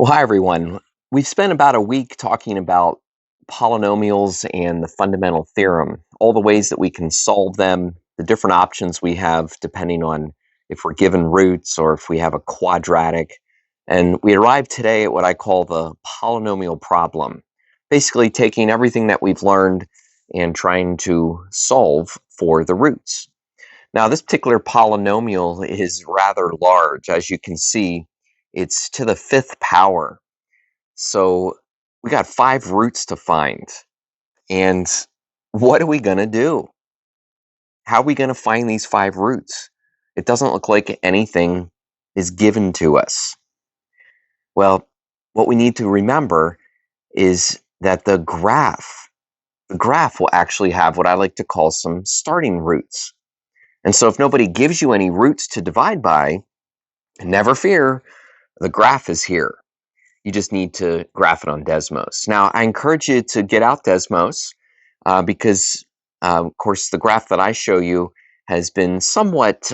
Well, hi everyone. We've spent about a week talking about polynomials and the fundamental theorem, all the ways that we can solve them, the different options we have depending on if we're given roots or if we have a quadratic. And we arrived today at what I call the polynomial problem, basically taking everything that we've learned and trying to solve for the roots. Now, this particular polynomial is rather large. As you can see, it's to the fifth power. So we got 5 roots to find. And what are we going to do? How are we going to find these 5 roots? It doesn't look like anything is given to us. Well, what we need to remember is that the graph will actually have what I like to call some starting roots. And so if nobody gives you any roots to divide by, never fear, the graph is here. You just need to graph it on Desmos. Now, I encourage you to get out Desmos because, of course, the graph that I show you has been somewhat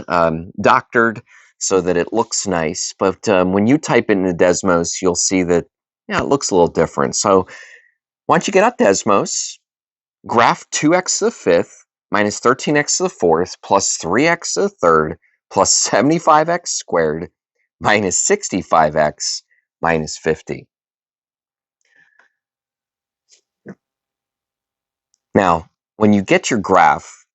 doctored so that it looks nice. But when you type it into Desmos, you'll see that, yeah, it looks a little different. So why don't you get out Desmos, graph 2x to the fifth minus 13x to the fourth plus 3x to the third plus 75x squared minus 65x minus 50. Now, when you get your graph,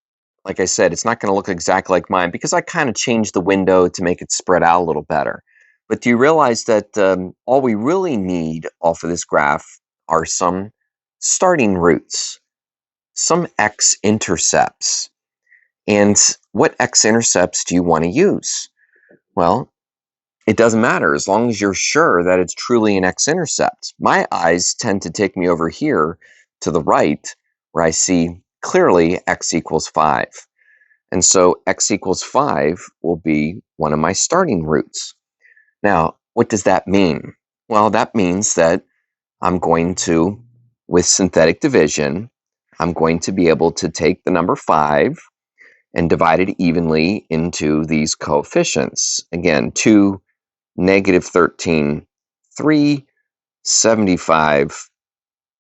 like I said, it's not going to look exactly like mine because I kind of changed the window to make it spread out a little better. But do you realize that all we really need off of this graph are some starting roots, some x-intercepts. And what x-intercepts do you want to use? Well, it doesn't matter as long as you're sure that it's truly an x-intercept. My eyes tend to take me over here to the right where I see clearly x equals 5. And so x equals 5 will be one of my starting roots. Now, what does that mean? Well, that means that I'm going to, with synthetic division, I'm going to be able to take the number 5 and divide it evenly into these coefficients. Again, 2, negative 13, 3, 75,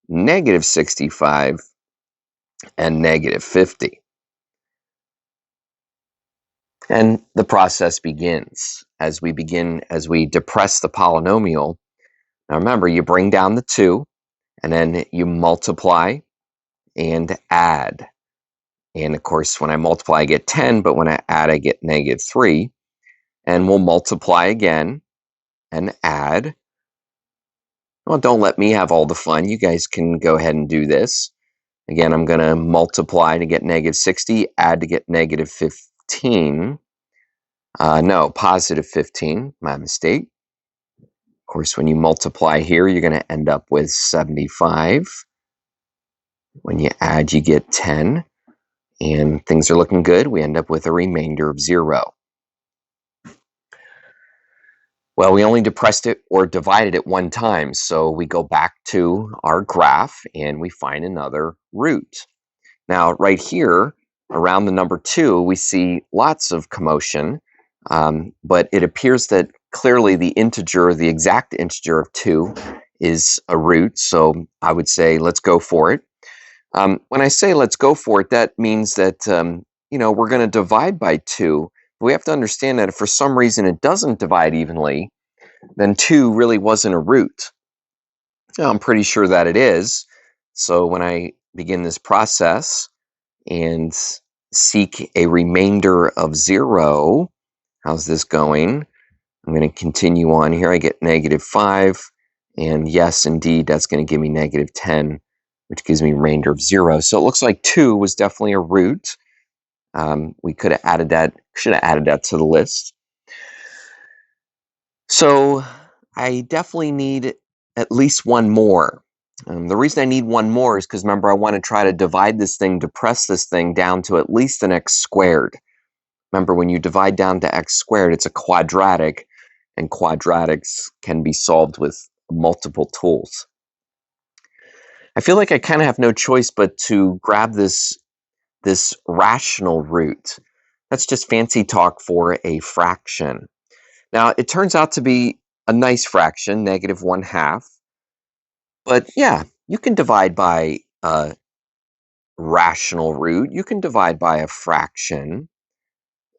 negative 65, and negative 50. And the process begins as we depress the polynomial. Now remember, you bring down the 2, and then you multiply and add. And of course, when I multiply, I get 10, but when I add, I get negative 3. And we'll multiply again and add. Well, don't let me have all the fun. You guys can go ahead and do this. Again, I'm going to multiply to get negative 60, add to get negative 15. No, positive 15, my mistake. Of course, when you multiply here, you're going to end up with 75. When you add, you get 10. And things are looking good. We end up with a remainder of 0. Well, we only depressed it or divided it one time, so we go back to our graph and we find another root. Now, right here, around the number 2, we see lots of commotion, but it appears that clearly the exact integer of 2 is a root, so I would say let's go for it. When I say let's go for it, that means that we're going to divide by 2. We have to understand that if for some reason it doesn't divide evenly, then 2 really wasn't a root. Now, I'm pretty sure that it is. So when I begin this process and seek a remainder of 0, how's this going? I'm going to continue on here. I get negative 5. And yes, indeed, that's going to give me negative 10, which gives me a remainder of 0. So it looks like 2 was definitely a root. We should have added that to the list. So I definitely need at least one more. The reason I need one more is because, remember, I want to try to divide this thing, depress this thing down to at least an x squared. Remember, when you divide down to x squared, it's a quadratic, and quadratics can be solved with multiple tools. I feel like I kind of have no choice but to grab this rational root. That's just fancy talk for a fraction. Now, it turns out to be a nice fraction, negative 1/2. But yeah, you can divide by a rational root. You can divide by a fraction.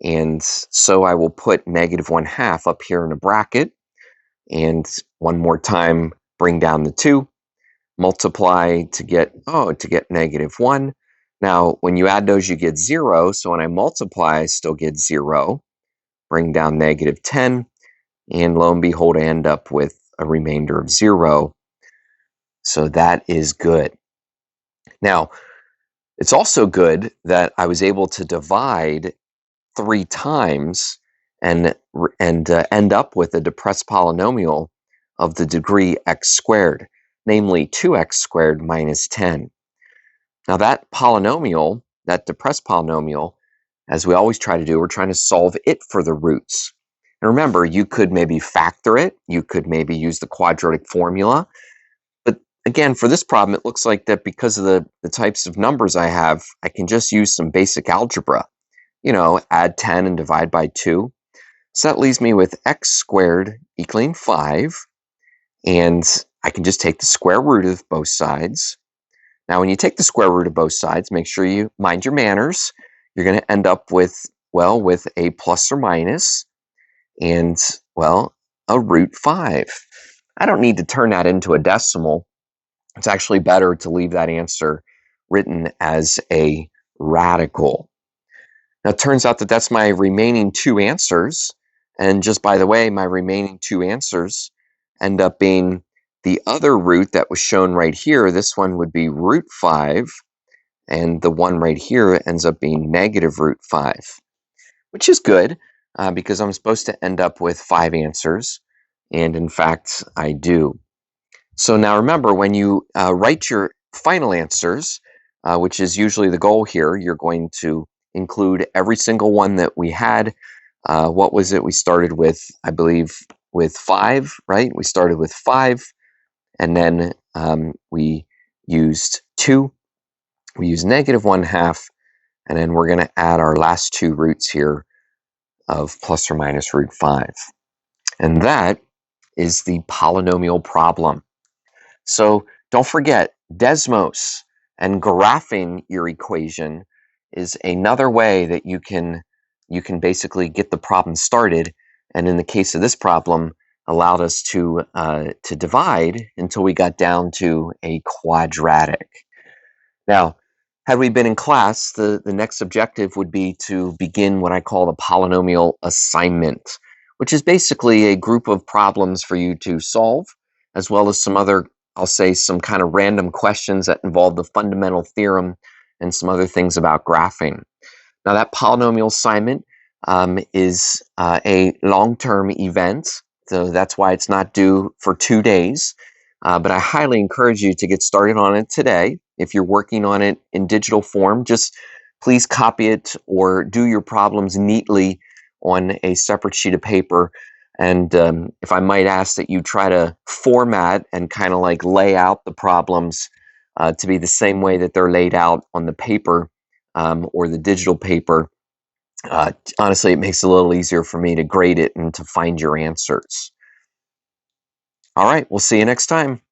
And so I will put negative 1/2 up here in a bracket. And one more time, bring down the 2. Multiply to get negative 1. Now, when you add those, you get 0. So when I multiply, I still get 0. Bring down negative 10. And lo and behold, I end up with a remainder of 0. So that is good. Now, it's also good that I was able to divide 3 times and end up with a depressed polynomial of the degree x squared, namely 2x squared minus 10. Now that polynomial, that depressed polynomial, as we always try to do, we're trying to solve it for the roots. And remember, you could maybe factor it, you could maybe use the quadratic formula, but again, for this problem, it looks like that because of the types of numbers I have, I can just use some basic algebra. Add 10 and divide by 2. So that leaves me with x squared equaling 5. And I can just take the square root of both sides. Now, when you take the square root of both sides, make sure you mind your manners. You're going to end up with a plus or minus and, a root 5. I don't need to turn that into a decimal. It's actually better to leave that answer written as a radical. Now, it turns out that that's my remaining 2 answers. And just by the way, my remaining 2 answers end up being the other root that was shown right here. This one would be root 5. And the one right here ends up being negative root 5, which is good because I'm supposed to end up with 5 answers. And in fact, I do. So now remember, when you write your final answers, which is usually the goal here, you're going to include every single one that we had. What was it? We started with, I believe, with 5, right? We started with 5, and then we used 2. We used negative 1/2, and then we're going to add our last 2 roots here of plus or minus root 5. And that is the polynomial problem. So don't forget, Desmos and graphing your equation is another way that you can basically get the problem started. And in the case of this problem, allowed us to divide until we got down to a quadratic. Now, had we been in class, the next objective would be to begin what I call the polynomial assignment, which is basically a group of problems for you to solve, as well as some other, I'll say, some kind of random questions that involve the fundamental theorem and some other things about graphing. Now, that polynomial assignment is a long-term event, so that's why it's not due for 2 days. But I highly encourage you to get started on it today. If you're working on it in digital form, just please copy it or do your problems neatly on a separate sheet of paper. And if I might ask that you try to format and kind of like lay out the problems to be the same way that they're laid out on the paper or the digital paper. Honestly, it makes it a little easier for me to grade it and to find your answers. All right, we'll see you next time.